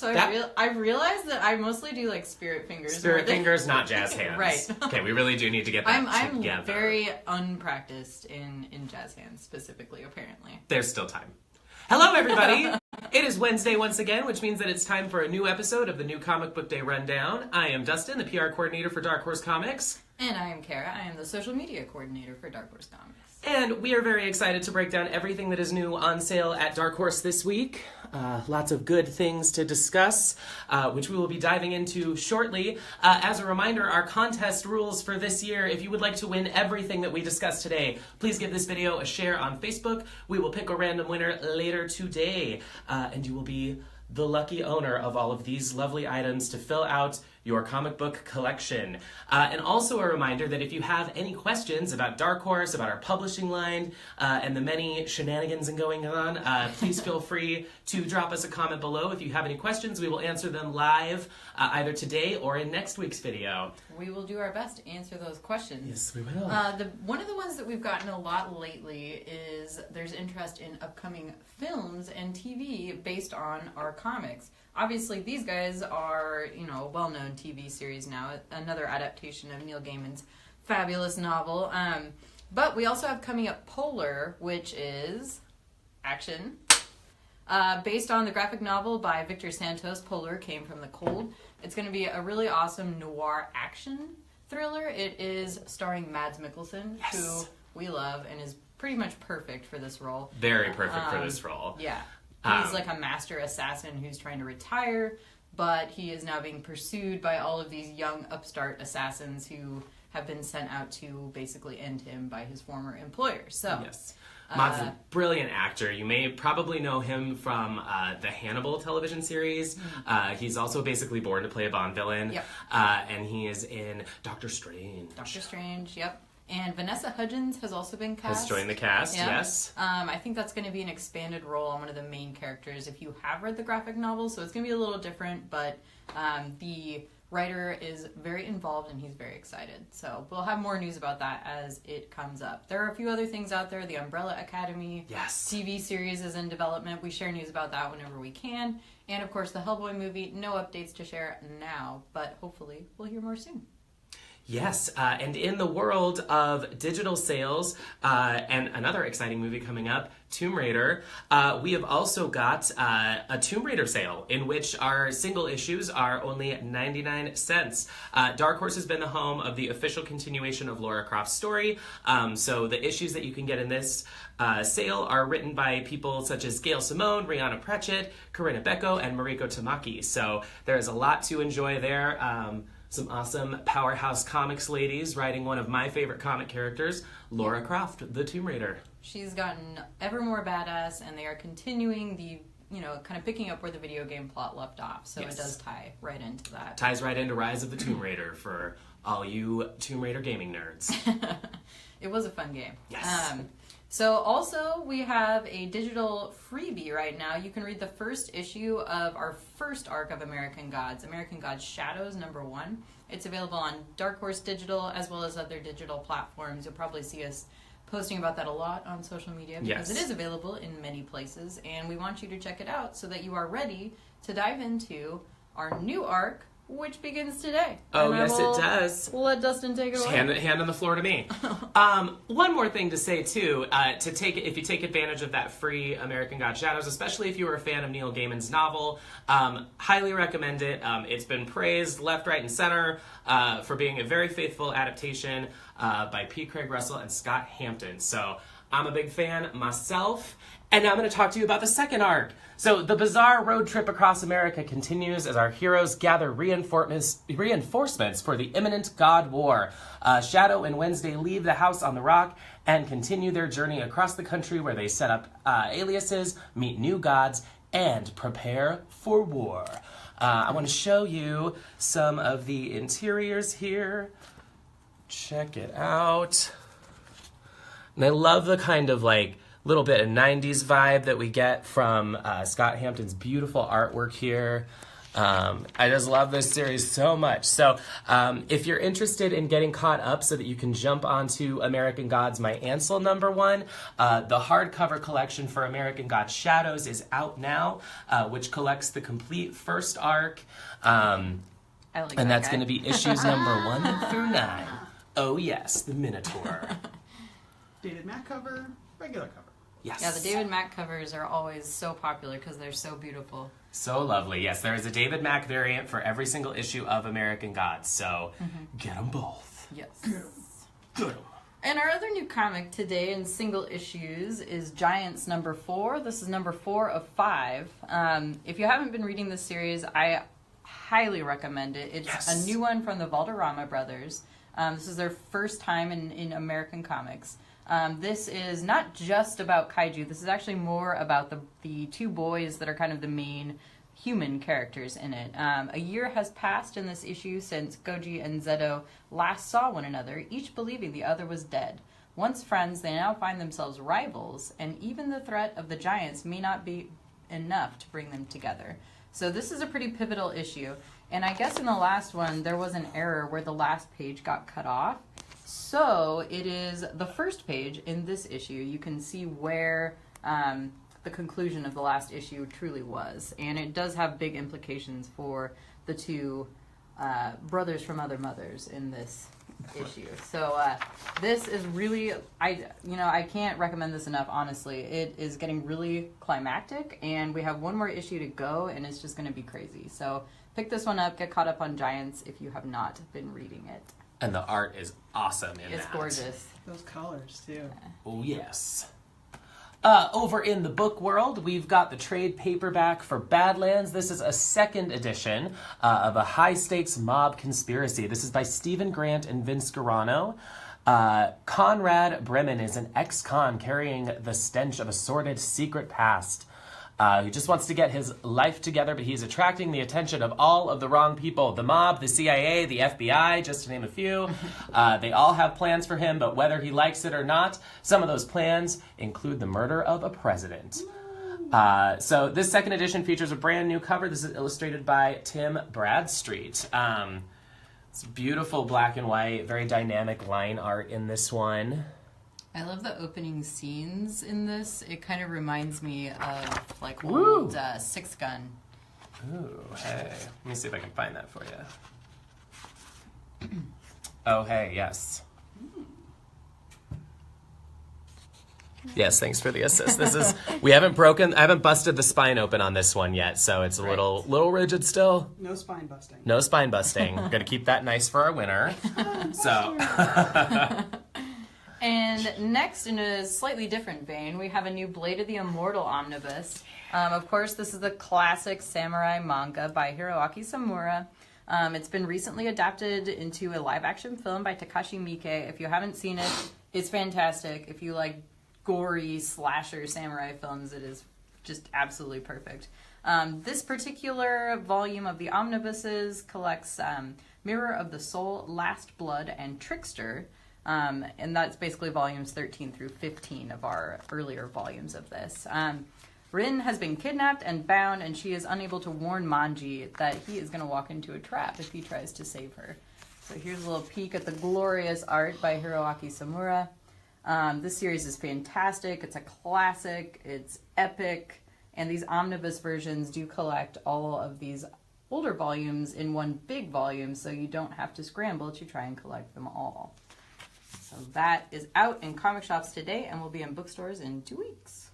So I realized that I mostly do like spirit fingers. Spirit fingers, not jazz hands. Right. Okay, we really do need to get that together. I'm very unpracticed in jazz hands specifically, apparently. There's still time. Hello, everybody! It is Wednesday once again, which means that it's time for a new episode of the New Comic Book Day Rundown. I am Dustin, the PR coordinator for Dark Horse Comics. And I am Kara. I am the social media coordinator for Dark Horse Comics. And we are very excited to break down everything that is new on sale at Dark Horse this week. Lots of good things to discuss, which we will be diving into shortly. As a reminder, our contest rules for this year, if you would like to win everything that we discussed today, please give this video a share on Facebook. We will pick a random winner later today, and you will be the lucky owner of all of these lovely items to fill out your comic book collection. And also a reminder that if you have any questions about Dark Horse, about our publishing line, and the many shenanigans and going on, please feel free to drop us a comment below. If you have any questions, we will answer them live, either today or in next week's video. We will do our best to answer those questions. Yes, we will. One of the ones that we've gotten a lot lately is there's interest in upcoming films and TV based on our comics. Obviously, these guys are, a well-known TV series now, another adaptation of Neil Gaiman's fabulous novel. But we also have coming up Polar, which is action. Based on the graphic novel by Victor Santos, Polar Came from the Cold. It's going to be a really awesome noir action thriller. It is starring Mads Mikkelsen, yes, who we love and is pretty much perfect for this role. Very perfect for this role. Yeah. He's like a master assassin who's trying to retire, but he is now being pursued by all of these young upstart assassins who have been sent out to basically end him by his former employer. So, yes. Mads is a brilliant actor. You may probably know him from the Hannibal television series. He's also basically born to play a Bond villain. Yep. And he is in Doctor Strange. Doctor Strange, yep. And Vanessa Hudgens has also been cast. Has joined the cast, yeah. Yes. I think that's going to be an expanded role on one of the main characters if you have read the graphic novel, so it's going to be a little different, but the writer is very involved and he's very excited. So we'll have more news about that as it comes up. There are a few other things out there. The Umbrella Academy TV series is in development. We share news about that whenever we can. And of course the Hellboy movie, no updates to share now, but hopefully we'll hear more soon. Yes, and in the world of digital sales, and another exciting movie coming up, Tomb Raider, we have also got a Tomb Raider sale in which our single issues are only 99 cents. Dark Horse has been the home of the official continuation of Lara Croft's story, so the issues that you can get in this sale are written by people such as Gail Simone, Rihanna Pratchett, Corinna Becco, and Mariko Tamaki, so there is a lot to enjoy there. Some awesome powerhouse comics ladies writing one of my favorite comic characters, Lara Croft, the Tomb Raider. She's gotten ever more badass, and they are continuing the, kind of picking up where the video game plot left off. So yes, it does tie right into that. Ties right into Rise of the Tomb Raider for all you Tomb Raider gaming nerds. It was a fun game. Yes. So also we have a digital freebie right now. You can read the first issue of our first arc of American Gods Shadows #1. It's available on Dark Horse Digital as well as other digital platforms. You'll probably see us posting about that a lot on social media because it is available in many places, and we want you to check it out so that you are ready to dive into our new arc, which begins today. Oh, yes, it does. We'll let Dustin take it away. Hand on the floor to me. One more thing to say, too, if you take advantage of that free American God Shadows, especially if you were a fan of Neil Gaiman's novel, highly recommend it. It's been praised left, right, and center for being a very faithful adaptation by P. Craig Russell and Scott Hampton. So I'm a big fan myself. And now I'm going to talk to you about the second arc. So the Bazaar road trip across America continues as our heroes gather reinforcements for the imminent God War. Shadow and Wednesday leave the house on the rock and continue their journey across the country where they set up aliases, meet new gods, and prepare for war. I want to show you some of the interiors here. Check it out. And I love the kind of little bit of 90s vibe that we get from Scott Hampton's beautiful artwork here. I just love this series so much. So if you're interested in getting caught up so that you can jump onto American Gods, my Ainsel #1, the hardcover collection for American Gods Shadows is out now, which collects the complete first arc. And that's going to be issues number 1 through 9. Oh yes, the Minotaur. David Mack cover, regular cover. Yes. Yeah, the David Mack covers are always so popular because they're so beautiful. So lovely. Yes, there is a David Mack variant for every single issue of American Gods, so get them both. Yes. Get them. And our other new comic today in single issues is Giants #4. This is #4 of 5. If you haven't been reading this series, I highly recommend it. It's a new one from the Valderrama brothers. This is their first time in American comics. This is not just about kaiju. This is actually more about the two boys that are kind of the main human characters in it. A year has passed in this issue since Goji and Zeto last saw one another, each believing the other was dead. Once friends, they now find themselves rivals, and even the threat of the giants may not be enough to bring them together. So this is a pretty pivotal issue. And I guess in the last one, there was an error where the last page got cut off. So it is the first page in this issue. You can see where the conclusion of the last issue truly was. And it does have big implications for the two brothers from other mothers in this issue. So this is really, I can't recommend this enough, honestly. It is getting really climactic, and we have one more issue to go, and it's just going to be crazy. So pick this one up, get caught up on Giants if you have not been reading it. And the art is awesome in It's that. gorgeous. Those colors, too. Oh, yes. Over in the book world, we've got the trade paperback for Badlands. This is a second edition of a high-stakes mob conspiracy. This is by Stephen Grant and Vince Garano. Conrad Bremen is an ex-con carrying the stench of a sordid secret past. He just wants to get his life together, but he's attracting the attention of all of the wrong people. The mob, the CIA, the FBI, just to name a few. They all have plans for him, but whether he likes it or not, some of those plans include the murder of a president. So this second edition features a brand new cover. This is illustrated by Tim Bradstreet. It's beautiful black and white, very dynamic line art in this one. I love the opening scenes in this. It kind of reminds me of like Woo. old Six Gun. Ooh, hey. Let me see if I can find that for you. Oh, hey, yes. Yes, thanks for the assist. This is, I haven't busted the spine open on this one yet, so it's a little rigid still. No spine busting. No spine busting. We're gonna keep that nice for our winner. So. And next, in a slightly different vein, we have a new Blade of the Immortal Omnibus. Of course, this is the classic samurai manga by Hiroaki Samura. It's been recently adapted into a live-action film by Takashi Miike. If you haven't seen it, it's fantastic. If you like gory slasher samurai films, it is just absolutely perfect. This particular volume of the omnibuses collects Mirror of the Soul, Last Blood, and Trickster. And that's basically volumes 13 through 15 of our earlier volumes of this. Rin has been kidnapped and bound, and she is unable to warn Manji that he is going to walk into a trap if he tries to save her. So here's a little peek at the glorious art by Hiroaki Samura. This series is fantastic. It's a classic. It's epic. And these omnibus versions do collect all of these older volumes in one big volume, so you don't have to scramble to try and collect them all. So that is out in comic shops today and will be in bookstores in 2 weeks.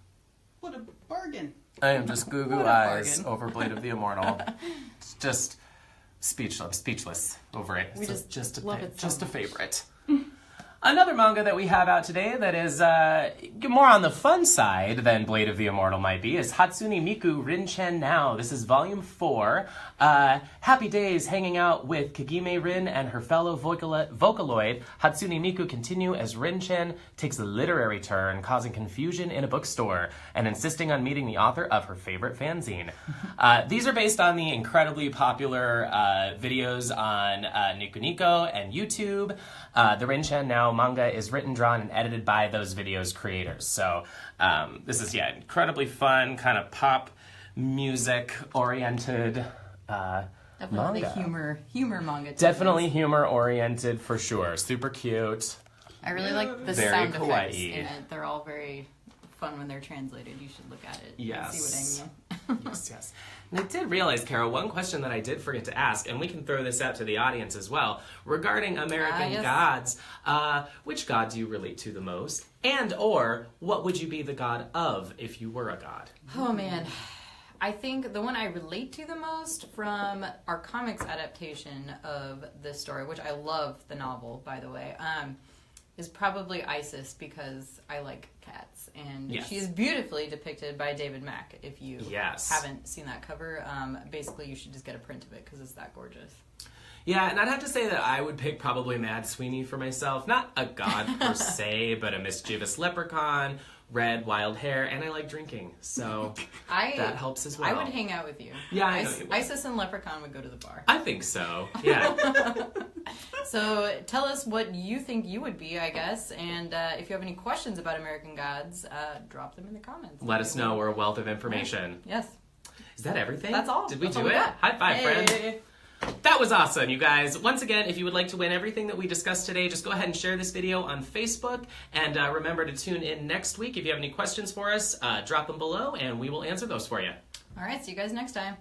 What a bargain. I am just goo-goo What a eyes bargain. over Blade of the Immortal. It's just speechless over it. We It's just love it so just a much. favorite. Another manga that we have out today that is more on the fun side than Blade of the Immortal might be is Hatsune Miku Rin-Chen Now. This is volume 4. Happy days hanging out with Kagime Rin and her fellow Vocaloid Hatsune Miku continue as Rin-Chen takes a literary turn, causing confusion in a bookstore and insisting on meeting the author of her favorite fanzine. These are based on the incredibly popular videos on Nico Nico and YouTube. The Rin-Chen Now manga is written, drawn, and edited by those videos creators. So this is, incredibly fun, kind of pop music-oriented Definitely manga. humor manga. Definitely humor oriented for sure. Super cute. I really like the Very sound kawaii. effects in it. They're all very fun when they're translated. You should look at it Yes. and see what I mean. Yes. And I did realize, Carol, one question that I did forget to ask, and we can throw this out to the audience as well, regarding American yes. gods. Which god do you relate to the most? And or what would you be the god of if you were a god? Oh man. I think the one I relate to the most from our comics adaptation of this story, which I love the novel, by the way, is probably Isis, because I like cats. And Yes. she is beautifully depicted by David Mack. If you Yes. haven't seen that cover, basically you should just get a print of it because it's that gorgeous. Yeah, and I'd have to say that I would pick probably Mad Sweeney for myself. Not a god per se, but a mischievous leprechaun, red, wild hair, and I like drinking. So that helps as well. I would hang out with you. Yeah, I know you would. Isis and Leprechaun would go to the bar. I think so, yeah. So tell us what you think you would be, I guess. And if you have any questions about American Gods, drop them in the comments. Let us know. We're a wealth of information. Yes. Is that everything? That's all. Did we That's do all we it? got. High five, Hey. friend. That was awesome, you guys. Once again, if you would like to win everything that we discussed today, just go ahead and share this video on Facebook. And remember to tune in next week. If you have any questions for us, drop them below, and we will answer those for you. All right. See you guys next time.